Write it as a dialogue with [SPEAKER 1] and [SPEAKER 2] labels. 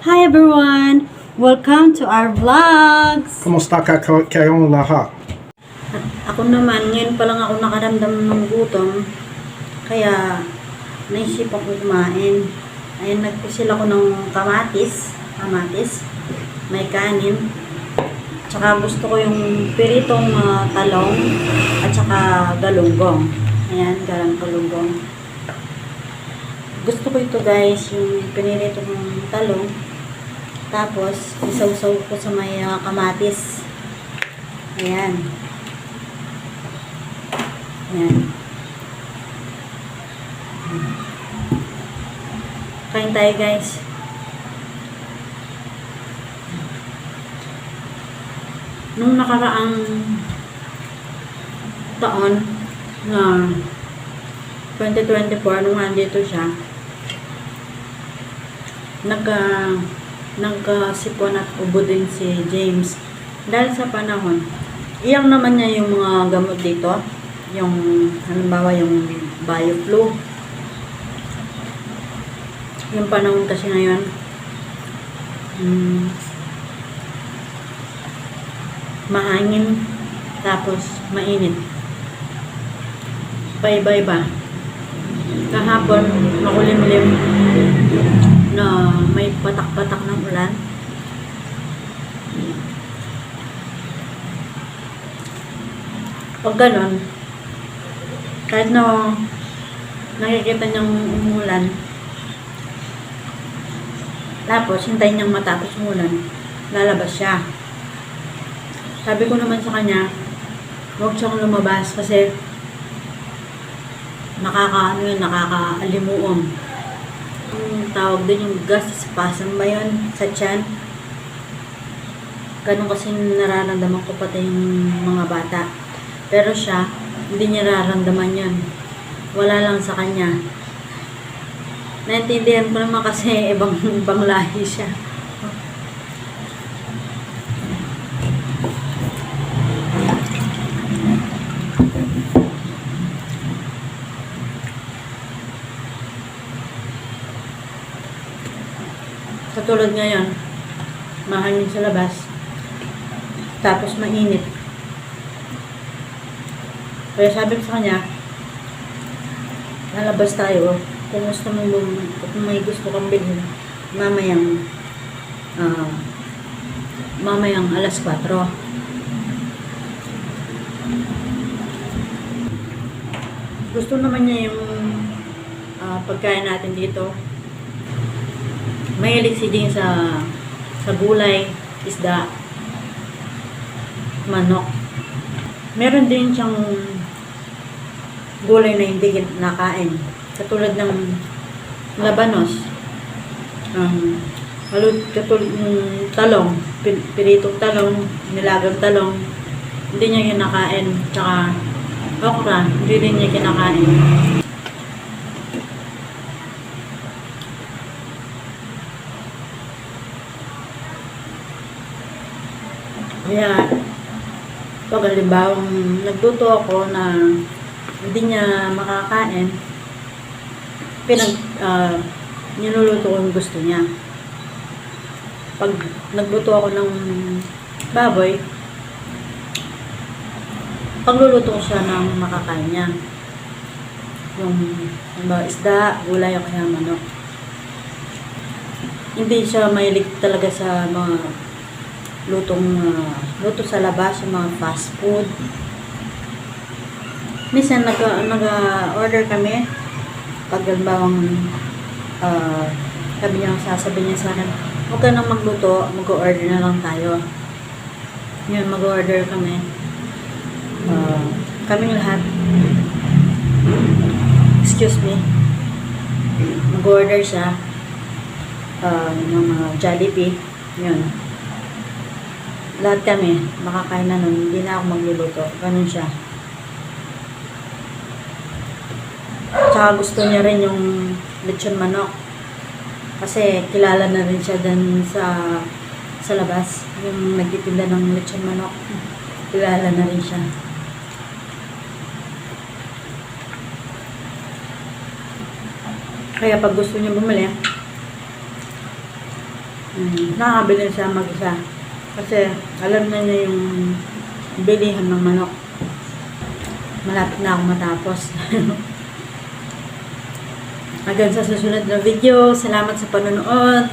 [SPEAKER 1] Hi everyone! Welcome to our vlogs!
[SPEAKER 2] Kumusta kayong lahat?
[SPEAKER 1] Ako naman, ngayon pa lang ako nakaramdam ng gutom. Kaya, naisip ako kumain. Ayun, nagpisil ako ng kamatis. May kanin. Tsaka gusto ko yung piritong talong at saka galunggong. Ayan, galunggong. Gusto ko ito guys, yung piniritong talong. Tapos, isaw-saw ko sa may kamatis. Ayan. Ayan. Kain tayo guys. Nung nakaraang taon na 2024, nung nandito siya, nagkasipon at ubo din si James dahil sa panahon. Iyang naman niya yung mga gamot dito, yung halimbawa yung BioFlu. Yung panahon kasi ngayon, mahangin tapos mainit, paiba-iba. Kahapon makulimlim na may patak-patak ng ulan. Pag ganon, kahit na nakikita niyang umulan, tapos hintayin niyang matapos umulan, lalabas siya. Sabi ko naman sa kanya, huwag siyang lumabas kasi nakakaalimuon. Ang tawag din yung gas spasm ba yun sa tiyan? Ganun kasi nararamdaman ko pati yung mga bata. Pero siya, hindi niya nararamdaman yun. Wala lang sa kanya. Naintindihan ko naman kasi ibang lahi siya. Katulad ngayon, mahangin sa labas, tapos mainit. Kaya sabi ko sa kanya, lalabas tayo, kung may gusto kang bilhin, mamayang alas 4. Gusto naman niya yung pagkain natin dito. Mahilig si Jing sa gulay, isda, manok. Meron din siyang gulay na hindi nakain. Katulad ng labanos, katulad ng talong, piritong talong, nilagang talong, hindi niya kinakain. Tsaka okra, hindi rin niya kinakain. Kaya, pag halimbawa nagluto ako na hindi niya makakain, niluluto ko yung gusto niya. Pag nagluto ako ng baboy, pagluluto ko siya ng makakain niya. Yung isda, gulay o kaya manok. Hindi siya mahilig talaga sa mga luto sa labas, yung mga fast food. Minsan nag-order kami pag halimbawa sasabihin niya sa akin, huwag ka nang magluto, mag-order na lang tayo. Yun, mag-order kami. Kaming lahat. Excuse me. Mag-order siya ng Jollibee. Yun. Lahat kami, makakain na nun, hindi na ako magluluto. Ganun siya. Tsaka gusto niya rin yung lechon manok. Kasi kilala na rin siya dun sa labas. Yung nagtitinda ng lechon manok. Kilala na rin siya. Kaya pag gusto niya bumili, Nakakabili siya mag-isa. Kasi alam na niya yung bilihan ng manok. Malapit na akong matapos. Hanggang sa susunod na video. Salamat sa panonood.